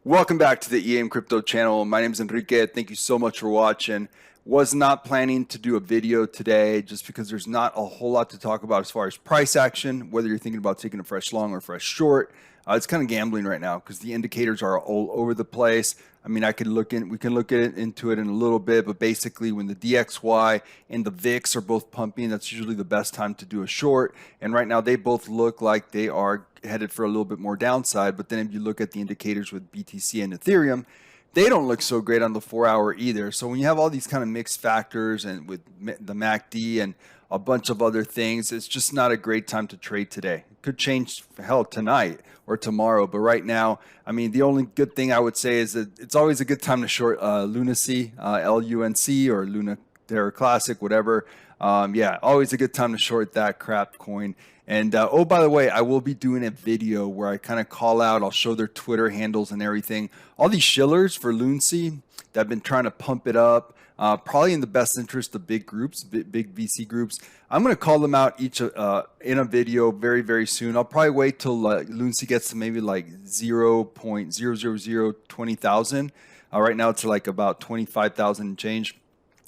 Welcome back to the EM Crypto channel. My name is Enrique. Thank you so much for watching. Was not planning to do a video today just because there's not a whole lot to talk about as far as price action, whether you're thinking about taking a fresh long or a fresh short. It's kind of gambling right now because the indicators are all over the place. I mean, we can look at into it in a little bit, but basically when the DXY and the VIX are both pumping, that's usually the best time to do a short. And right now they both look like they are headed for a little bit more downside. But then if you look at the indicators with BTC and Ethereum, they don't look so great on the 4 hour either. So when you have all these kind of mixed factors and with the MACD and a bunch of other things, it's just not a great time to trade today. It could change hell tonight or tomorrow, but right now, I mean, the only good thing I would say is that it's always a good time to short Lunacy, LUNC or Luna Terra Classic, whatever. Yeah, always a good time to short that crap coin. And oh, by the way, I will be doing a video where I kind of call out, I'll show their Twitter handles and everything. All these shillers for Lunacy that have been trying to pump it up, probably in the best interest of big groups, big VC groups. I'm going to call them out each in a video very, very soon. I'll probably wait till Lunacy gets to maybe like 0.00020,000. Right now it's like about 25,000 and change.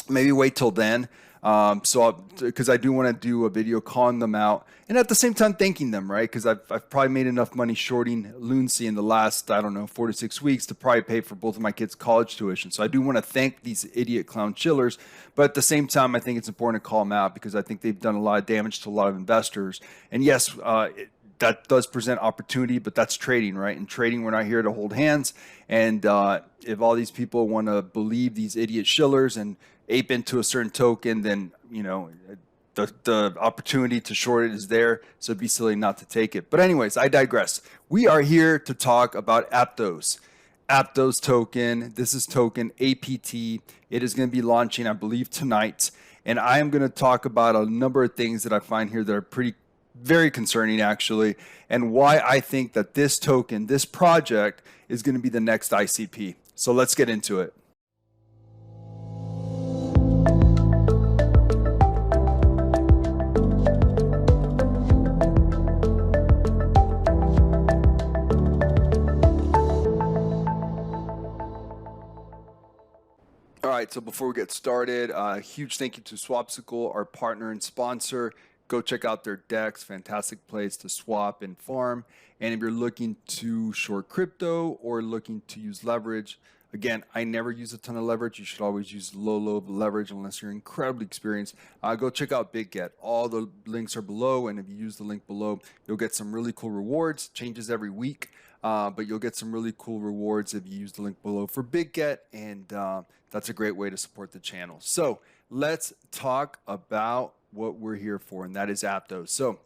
Maybe wait till then. Because I do want to do a video calling them out and at the same time thanking them, right? Because I've probably made enough money shorting Lunacy in the last, I don't know, 4 to 6 weeks to probably pay for both of my kids' college tuition. So I do want to thank these idiot clown chillers, but at the same time, I think it's important to call them out because I think they've done a lot of damage to a lot of investors. And yes, that does present opportunity, but that's trading, right? And trading, we're not here to hold hands. And if all these people want to believe these idiot shillers and ape into a certain token, then the opportunity to short it is there. So it'd be silly not to take it. But anyways, I digress. We are here to talk about Aptos. Aptos token. This is token APT. It is going to be launching, I believe, tonight. And I am going to talk about a number of things that I find here that are very concerning actually, and why I think that this token, this project, is going to be the next ICP. So let's get into it. All right, so before we get started, huge thank you to Swapsicle, our partner and sponsor. Go check out their decks, fantastic place to swap and farm. And if you're looking to short crypto or looking to use leverage, again, I never use a ton of leverage. You should always use low leverage unless you're incredibly experienced. Go check out Bitget. All the links are below, and if you use the link below, you'll get some really cool rewards. Changes every week, but you'll get some really cool rewards if you use the link below for Bitget, and that's a great way to support the channel. So let's talk about what we're here for, and that is Aptos. So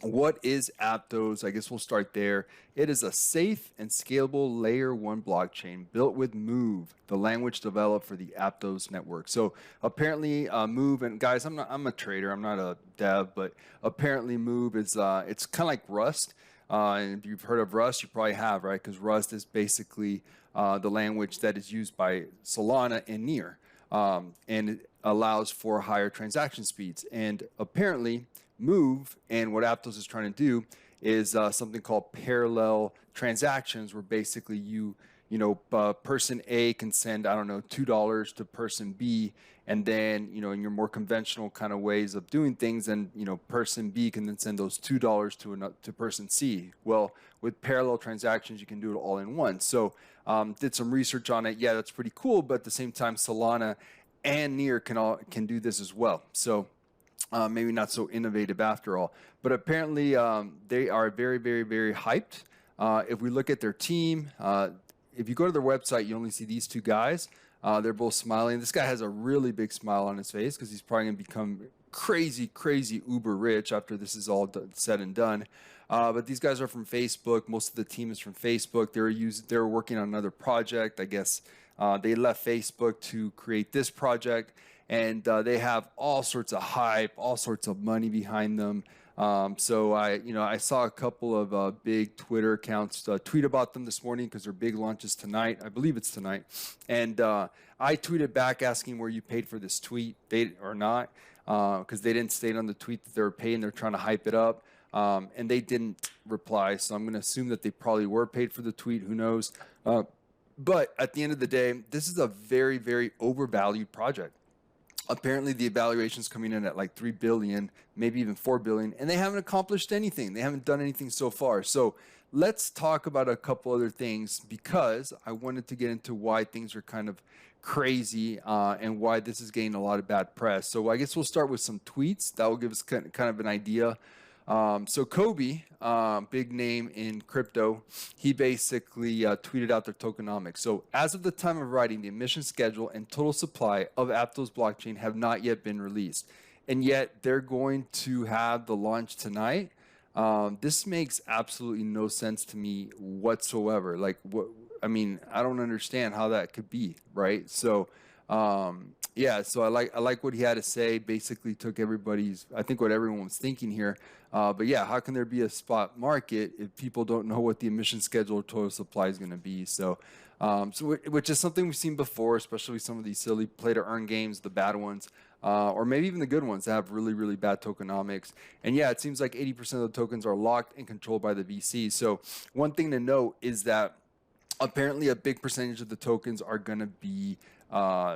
what is Aptos? I guess we'll start there. It is a safe and scalable layer 1 blockchain built with Move, the language developed for the Aptos network. So apparently Move, and guys, I'm a trader, I'm not a dev, but apparently Move is it's kind of like Rust. And if you've heard of Rust, you probably have, right? Because Rust is basically the language that is used by Solana and Near, and it allows for higher transaction speeds. And apparently Move and what Aptos is trying to do is something called parallel transactions, where basically person A can send, I don't know, $2 to person B, and then, in your more conventional kind of ways of doing things, and, person B can then send those $2 to person C. Well, with parallel transactions, you can do it all in one. So did some research on it. Yeah, that's pretty cool. But at the same time, Solana and Near can do this as well. So maybe not so innovative after all. But apparently they are very, very, very hyped. If we look at their team, if you go to their website, you only see these two guys. They're both smiling. This guy has a really big smile on his face because he's probably going to become crazy, crazy uber rich after this is all said and done. But these guys are from Facebook. Most of the team is from Facebook. They're working on another project. I guess they left Facebook to create this project, and they have all sorts of hype, all sorts of money behind them. So I saw a couple of big Twitter accounts tweet about them this morning because their big launch is tonight. I believe it's tonight. And I tweeted back asking where you paid for this tweet, or not, because they didn't state on the tweet that they were paying. They're trying to hype it up. And they didn't reply. So I'm going to assume that they probably were paid for the tweet. Who knows? But at the end of the day, this is a very, very overvalued project. Apparently the evaluation's coming in at like 3 billion, maybe even 4 billion, and they haven't accomplished anything. They haven't done anything so far. So let's talk about a couple other things, because I wanted to get into why things are kind of crazy and why this is getting a lot of bad press. So I guess we'll start with some tweets that will give us kind of an idea. So Kobe, big name in crypto, he basically tweeted out their tokenomics. So as of the time of writing, the emission schedule and total supply of Aptos blockchain have not yet been released. And yet they're going to have the launch tonight. This makes absolutely no sense to me whatsoever. Like, what? I mean, I don't understand how that could be, right? So, yeah. So I like what he had to say. Basically, took everybody's. I think what everyone was thinking here. But yeah, how can there be a spot market if people don't know what the emission schedule or total supply is going to be? So, which is something we've seen before, especially some of these silly play to earn games, the bad ones. Or maybe even the good ones that have really, really bad tokenomics. And yeah, it seems like 80% of the tokens are locked and controlled by the VC. So one thing to note is that apparently a big percentage of the tokens are going to be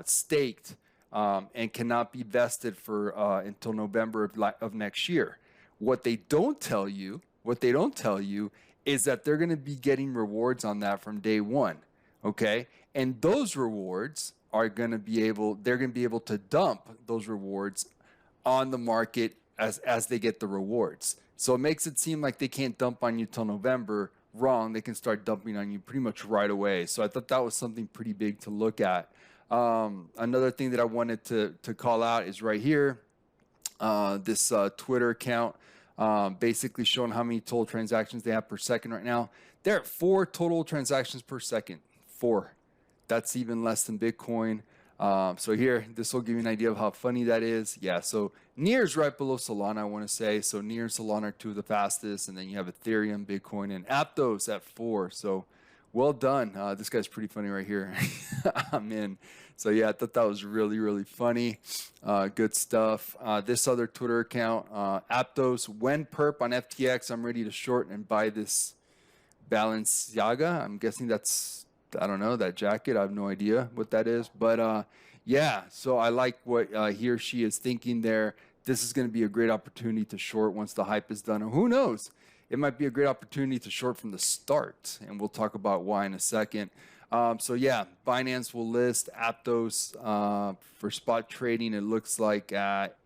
staked and cannot be vested for until November of next year. What they don't tell you is that they're going to be getting rewards on that from day one. Okay. And those rewards are going to be they're going to be able to dump those rewards on the market as they get the rewards. So it makes it seem like they can't dump on you till November. Wrong. They can start dumping on you pretty much right away. So I thought that was something pretty big to look at. Another thing that I wanted to call out is right here. This Twitter account basically showing how many total transactions they have per second right now. They're at 4 total transactions per second. 4. That's even less than Bitcoin. So here, this will give you an idea of how funny that is. Yeah, so Near's right below Solana, I want to say. So Near and Solana are 2 of the fastest. And then you have Ethereum, Bitcoin, and Aptos at 4. So well done. This guy's pretty funny right here. I'm in. So yeah, I thought that was really, really funny. Good stuff. This other Twitter account, Aptos, when perp on FTX, I'm ready to short and buy this Balenciaga. I'm guessing that's, I don't know, that jacket. I have no idea what that is. But yeah, so I like what he or she is thinking there. This is going to be a great opportunity to short once the hype is done. Or who knows? It might be a great opportunity to short from the start. And we'll talk about why in a second. So yeah, Binance will list Aptos for spot trading. It looks like at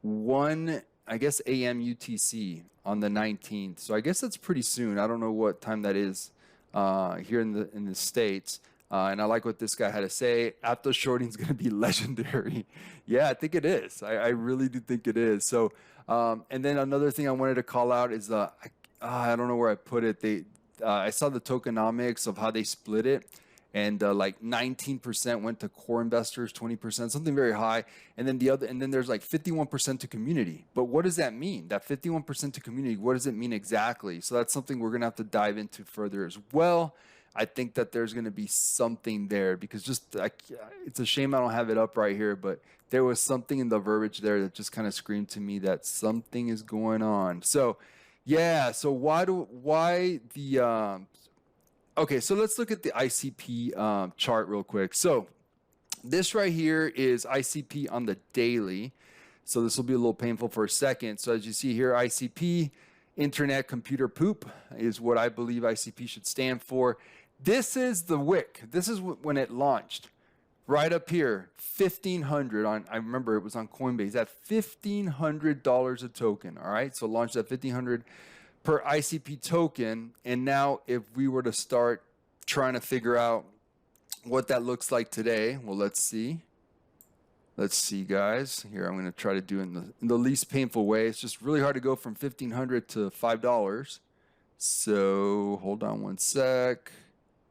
1, I guess, a.m. UTC on the 19th. So I guess that's pretty soon. I don't know what time that is here in the States. And I like what this guy had to say. Aptos shorting is going to be legendary. Yeah, I think it is. I really do think it is. So, and then another thing I wanted to call out is I don't know where I put it. I saw the tokenomics of how they split it. And like 19% went to core investors, 20%, something very high. And then there's like 51% to community. But what does that mean? That 51% to community, what does it mean exactly? So that's something we're going to have to dive into further as well. I think that there's going to be something there, because it's a shame I don't have it up right here, but there was something in the verbiage there that just kind of screamed to me that something is going on. So yeah, so okay, so let's look at the ICP chart real quick. So this right here is ICP on the daily. So this will be a little painful for a second. So as you see here, ICP, Internet Computer Poop, is what I believe ICP should stand for. This is the wick. This is when it launched. Right up here, $1,500 I remember it was on Coinbase, at $1,500 a token. All right, so launched at $1,500 per ICP token. And now if we were to start trying to figure out what that looks like today, well, let's see. Let's see, guys. Here, I'm going to try to do it in the least painful way. It's just really hard to go from $1,500 to $5. So hold on one sec.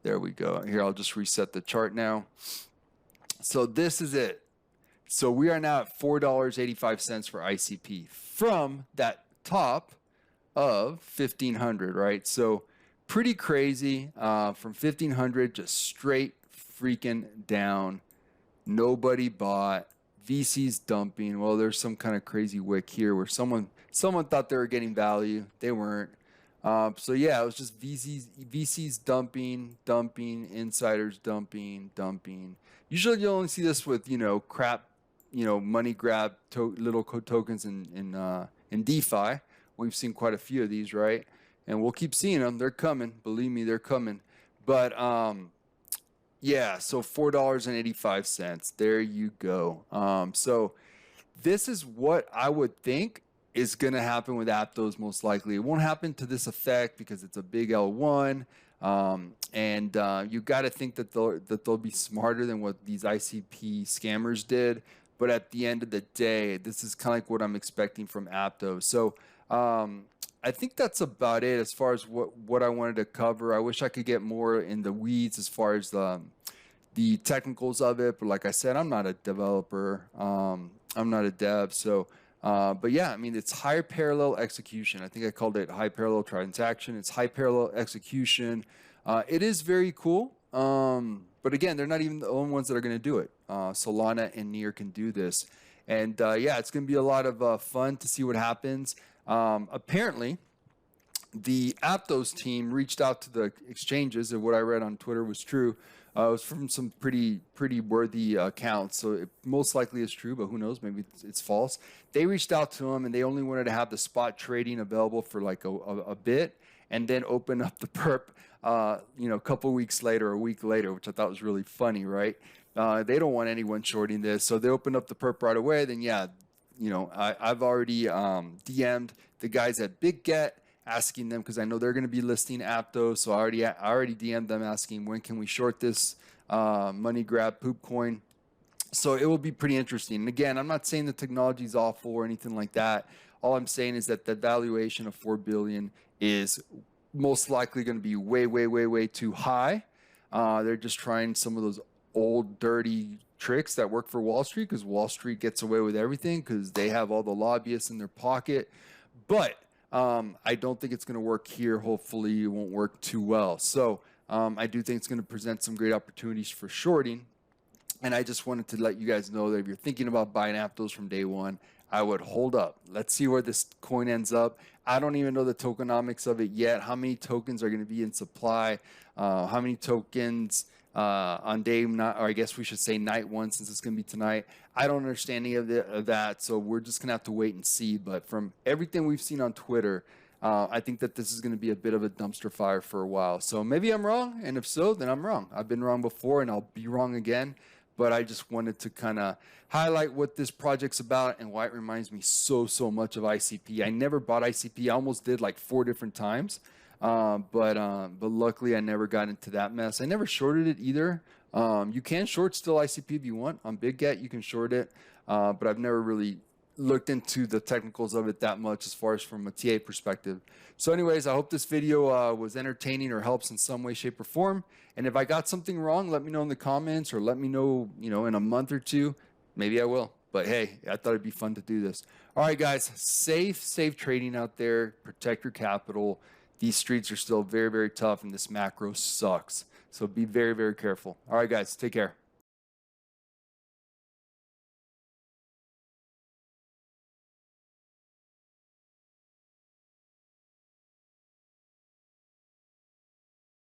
There we go. Here, I'll just reset the chart now. So this is it. So we are now at $4.85 for ICP from that top of 1,500, right? So pretty crazy from 1,500 just straight freaking down. Nobody bought. VC's dumping. Well, there's some kind of crazy wick here where someone thought they were getting value. They weren't. So yeah, it was just VCs dumping, insiders dumping. Usually you only see this with, crap, money grab little tokens in DeFi. We've seen quite a few of these, right? And we'll keep seeing them. They're coming. Believe me, they're coming. But yeah, so $4.85. There you go. So this is what I would think is going to happen with Aptos most likely. It won't happen to this effect because it's a big L1. And you got to think that they'll be smarter than what these ICP scammers did. But at the end of the day, this is kind of like what I'm expecting from Aptos. So I think that's about it as far as what I wanted to cover. I wish I could get more in the weeds as far as the technicals of it, but like I said, I'm not a developer. I'm not a dev. So, but yeah, I mean, it's high parallel execution. I think I called it high parallel transaction. It's high parallel execution. It is very cool. But again, they're not even the only ones that are going to do it. Solana and Near can do this. And yeah, it's going to be a lot of fun to see what happens. Apparently, the Aptos team reached out to the exchanges, and what I read on Twitter was true. It was from some pretty worthy accounts, so it most likely is true, but who knows? Maybe it's false. They reached out to them, and they only wanted to have the spot trading available for like a bit, and then open up the perp, a couple weeks later, a week later, which I thought was really funny, right? They don't want anyone shorting this, so they opened up the perp right away. Then yeah, I've already DM'd the guys at Bitget, asking them because I know they're going to be listing Aptos. So I already DM'd them asking when can we short this money grab poop coin. So it will be pretty interesting. And again, I'm not saying the technology is awful or anything like that. All I'm saying is that the valuation of 4 billion is most likely going to be way too high. They're just trying some of those old dirty tricks that work for Wall Street because Wall Street gets away with everything because they have all the lobbyists in their pocket. But I don't think it's going to work here. Hopefully it won't work too well. So I do think it's going to present some great opportunities for shorting. And I just wanted to let you guys know that if you're thinking about buying Aptos from day one, I would hold up. Let's see where this coin ends up. I don't even know the tokenomics of it yet. How many tokens are going to be in supply? How many tokens on day, or I guess we should say night one, since it's going to be tonight. I don't understand any of that, so we're just going to have to wait and see. But from everything we've seen on Twitter, I think that this is going to be a bit of a dumpster fire for a while. So maybe I'm wrong, and if so, then I'm wrong. I've been wrong before, and I'll be wrong again. But I just wanted to kind of highlight what this project's about and why it reminds me so much of ICP. I never bought ICP. I almost did like 4 different times. But luckily I never got into that mess. I never shorted it either. You can short still ICP if you want. On Bitget, you can short it. But I've never really looked into the technicals of it that much as far as from a TA perspective. So anyways, I hope this video was entertaining or helps in some way, shape, or form. And if I got something wrong, let me know in the comments or let me know, in a month or two. Maybe I will. But hey, I thought it'd be fun to do this. All right, guys, safe trading out there. Protect your capital. These streets are still very tough, and this macro sucks. So be very careful. All right, guys, take care.